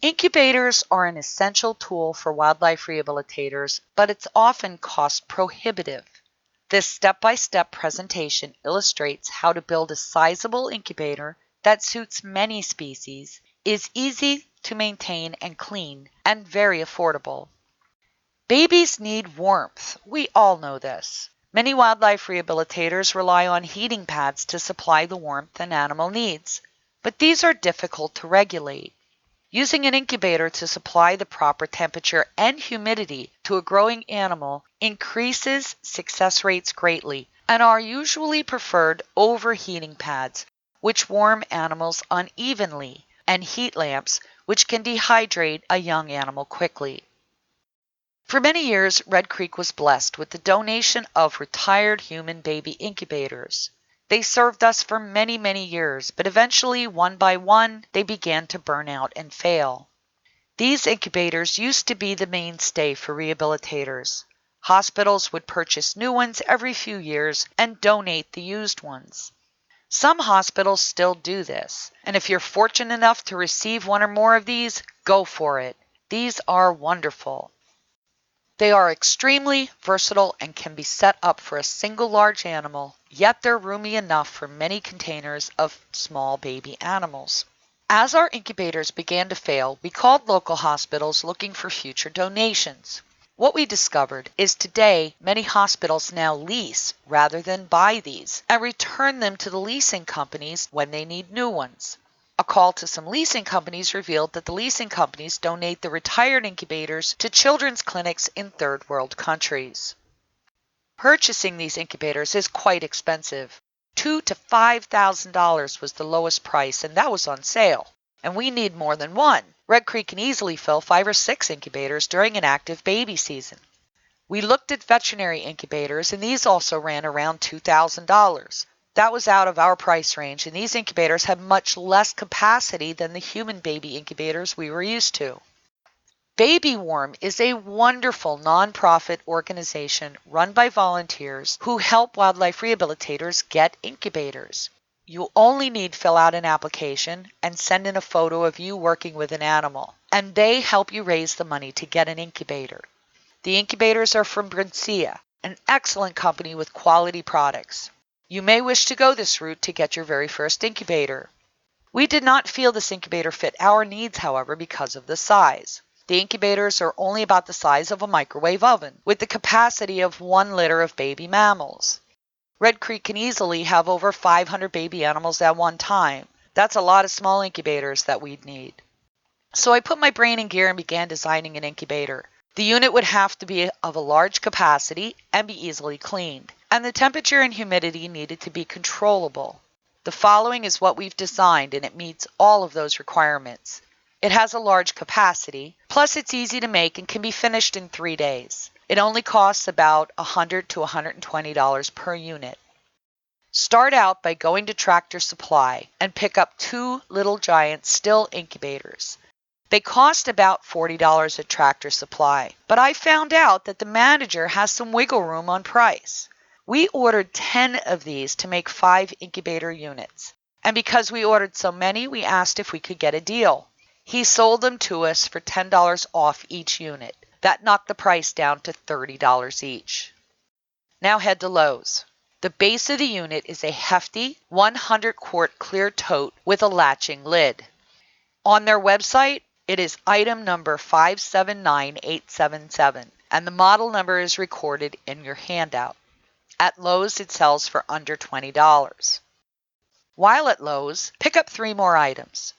Incubators are an essential tool for wildlife rehabilitators, but it's often cost prohibitive. This step-by-step presentation illustrates how to build a sizable incubator that suits many species, is easy to maintain and clean, and very affordable. Babies need warmth. We all know this. Many wildlife rehabilitators rely on heating pads to supply the warmth an animal needs, but these are difficult to regulate. Using an incubator to supply the proper temperature and humidity to a growing animal increases success rates greatly and are usually preferred over heating pads, which warm animals unevenly, and heat lamps, which can dehydrate a young animal quickly. For many years, Red Creek was blessed with the donation of retired human baby incubators. They served us for many, many years, but eventually, one by one, they began to burn out and fail. These incubators used to be the mainstay for rehabilitators. Hospitals would purchase new ones every few years and donate the used ones. Some hospitals still do this, and if you're fortunate enough to receive one or more of these, go for it. These are wonderful. They are extremely versatile and can be set up for a single large animal, yet they're roomy enough for many containers of small baby animals. As our incubators began to fail, we called local hospitals looking for future donations. What we discovered is today many hospitals now lease rather than buy these and return them to the leasing companies when they need new ones. A call to some leasing companies revealed that the leasing companies donate the retired incubators to children's clinics in third world countries. Purchasing these incubators is quite expensive. $2,000 to $5,000 was the lowest price, and that was on sale. And we need more than one. Red Creek can easily fill 5 or 6 incubators during an active baby season. We looked at veterinary incubators, and these also ran around $2,000. That was out of our price range, and these incubators had much less capacity than the human baby incubators we were used to. Baby Warm is a wonderful nonprofit organization run by volunteers who help wildlife rehabilitators get incubators. You only need to fill out an application and send in a photo of you working with an animal, and they help you raise the money to get an incubator. The incubators are from Brincia, an excellent company with quality products. You may wish to go this route to get your very first incubator. We did not feel this incubator fit our needs, however, because of the size. The incubators are only about the size of a microwave oven, with the capacity of 1 litter of baby mammals. Red Creek can easily have over 500 baby animals at one time. That's a lot of small incubators that we'd need. So I put my brain in gear and began designing an incubator. The unit would have to be of a large capacity and be easily cleaned, and the temperature and humidity needed to be controllable. The following is what we've designed, and it meets all of those requirements. It has a large capacity, plus it's easy to make and can be finished in 3 days. It only costs about $100 to $120 per unit. Start out by going to Tractor Supply and pick up 2 Little Giant still incubators. They cost about $40 at Tractor Supply, but I found out that the manager has some wiggle room on price. We ordered 10 of these to make 5 incubator units, and because we ordered so many, we asked if we could get a deal. He sold them to us for $10 off each unit. That knocked the price down to $30 each. Now head to Lowe's. The base of the unit is a hefty 100-quart clear tote with a latching lid. On their website, it is item number 579877, and the model number is recorded in your handout. At Lowe's, it sells for under $20. While at Lowe's, pick up 3 more items.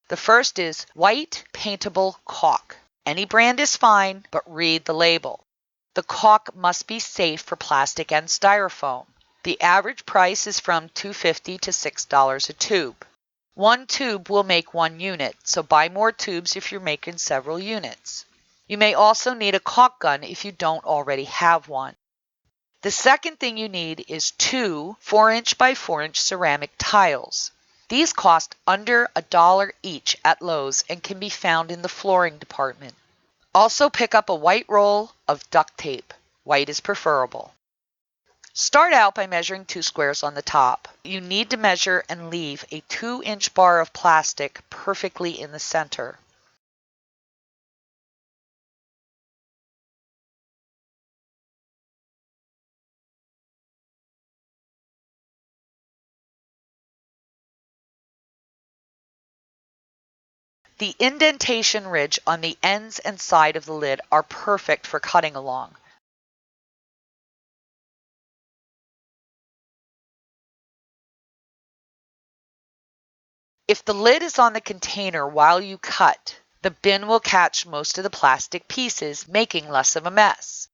The first is white paintable caulk. Any brand is fine, but read the label. The caulk must be safe for plastic and styrofoam. The average price is from $2.50 to $6 a tube. 1 tube will make 1 unit, so buy more tubes if you're making several units. You may also need a caulk gun if you don't already have one. The second thing you need is 2 4-inch by 4-inch ceramic tiles. These cost under $1 each at Lowe's and can be found in the flooring department. Also pick up a white roll of duct tape. White is preferable. Start out by measuring 2 squares on the top. You need to measure and leave a 2-inch bar of plastic perfectly in the center. The indentation ridge on the ends and side of the lid are perfect for cutting along. If the lid is on the container while you cut, the bin will catch most of the plastic pieces, making less of a mess.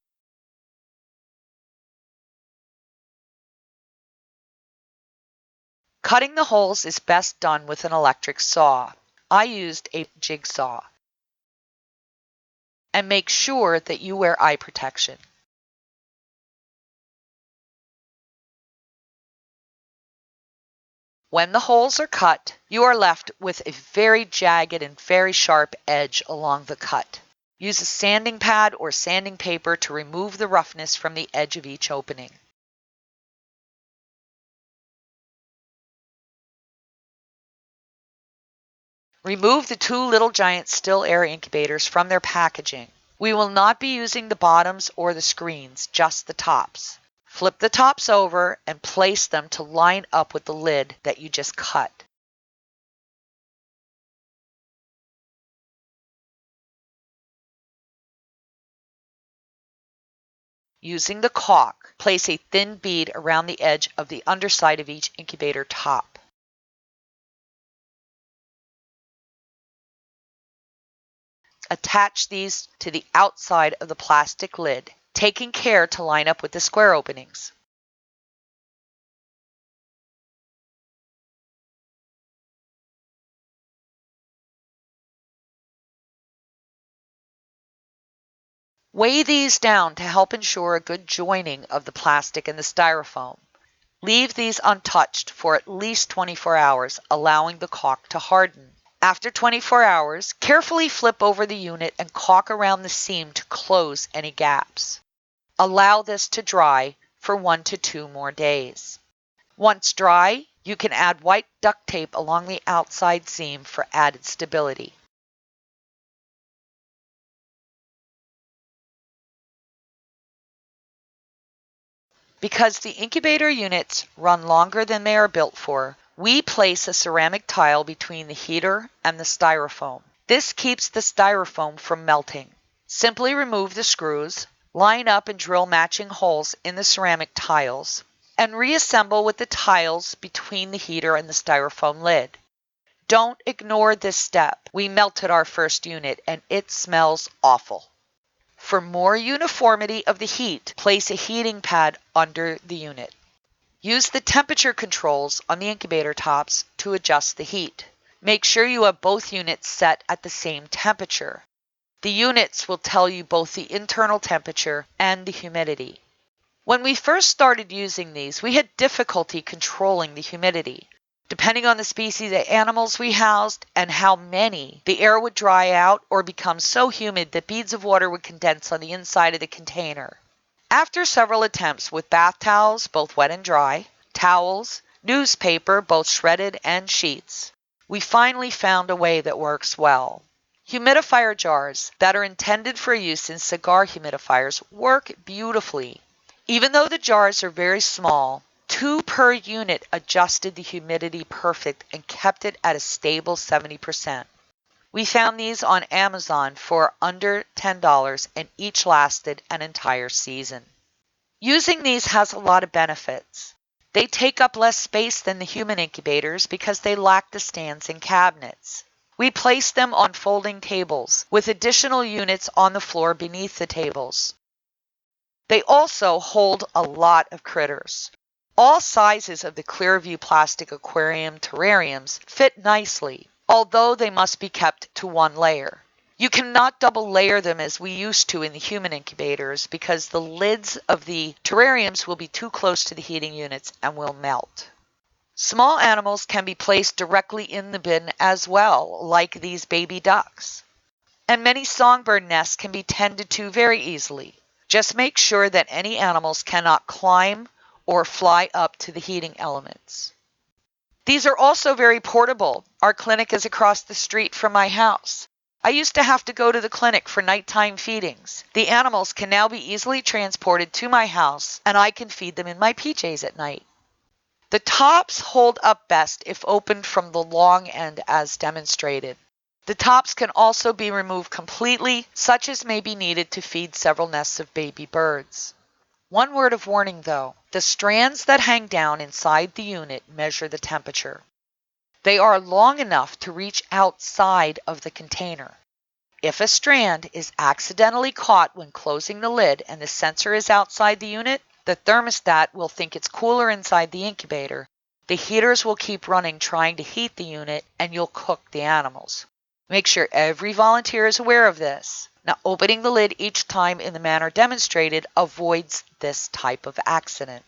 Cutting the holes is best done with an electric saw. I used a jigsaw. And make sure that you wear eye protection. When the holes are cut, you are left with a very jagged and very sharp edge along the cut. Use a sanding pad or sanding paper to remove the roughness from the edge of each opening. Remove the 2 Little Giant still air incubators from their packaging. We will not be using the bottoms or the screens, just the tops. Flip the tops over and place them to line up with the lid that you just cut. Using the caulk, place a thin bead around the edge of the underside of each incubator top. Attach these to the outside of the plastic lid, taking care to line up with the square openings. Weigh these down to help ensure a good joining of the plastic and the styrofoam. Leave these untouched for at least 24 hours, allowing the caulk to harden. After 24 hours, carefully flip over the unit and caulk around the seam to close any gaps. Allow this to dry for 1 to 2 more days. Once dry, you can add white duct tape along the outside seam for added stability. Because the incubator units run longer than they are built for, we place a ceramic tile between the heater and the styrofoam. This keeps the styrofoam from melting. Simply remove the screws, line up and drill matching holes in the ceramic tiles, and reassemble with the tiles between the heater and the styrofoam lid. Don't ignore this step. We melted our first unit and it smells awful. For more uniformity of the heat, place a heating pad under the unit. Use the temperature controls on the incubator tops to adjust the heat. Make sure you have both units set at the same temperature. The units will tell you both the internal temperature and the humidity. When we first started using these, we had difficulty controlling the humidity. Depending on the species of animals we housed and how many, the air would dry out or become so humid that beads of water would condense on the inside of the container. After several attempts with bath towels, both wet and dry, towels, newspaper, both shredded and sheets, we finally found a way that works well. Humidifier jars that are intended for use in cigar humidifiers work beautifully. Even though the jars are very small, 2 per unit adjusted the humidity perfect and kept it at a stable 70%. We found these on Amazon for under $10 and each lasted an entire season. Using these has a lot of benefits. They take up less space than the human incubators because they lack the stands and cabinets. We place them on folding tables with additional units on the floor beneath the tables. They also hold a lot of critters. All sizes of the Clearview plastic aquarium terrariums fit nicely, although they must be kept to 1 layer. You cannot double layer them as we used to in the human incubators because the lids of the terrariums will be too close to the heating units and will melt. Small animals can be placed directly in the bin as well, like these baby ducks. And many songbird nests can be tended to very easily. Just make sure that any animals cannot climb or fly up to the heating elements. These are also very portable. Our clinic is across the street from my house. I used to have to go to the clinic for nighttime feedings. The animals can now be easily transported to my house, and I can feed them in my PJs at night. The tops hold up best if opened from the long end as demonstrated. The tops can also be removed completely, such as may be needed to feed several nests of baby birds. One word of warning though, the strands that hang down inside the unit measure the temperature. They are long enough to reach outside of the container. If a strand is accidentally caught when closing the lid and the sensor is outside the unit, the thermostat will think it's cooler inside the incubator. The heaters will keep running trying to heat the unit, and you'll cook the animals. Make sure every volunteer is aware of this. Now, opening the lid each time in the manner demonstrated avoids this type of accident.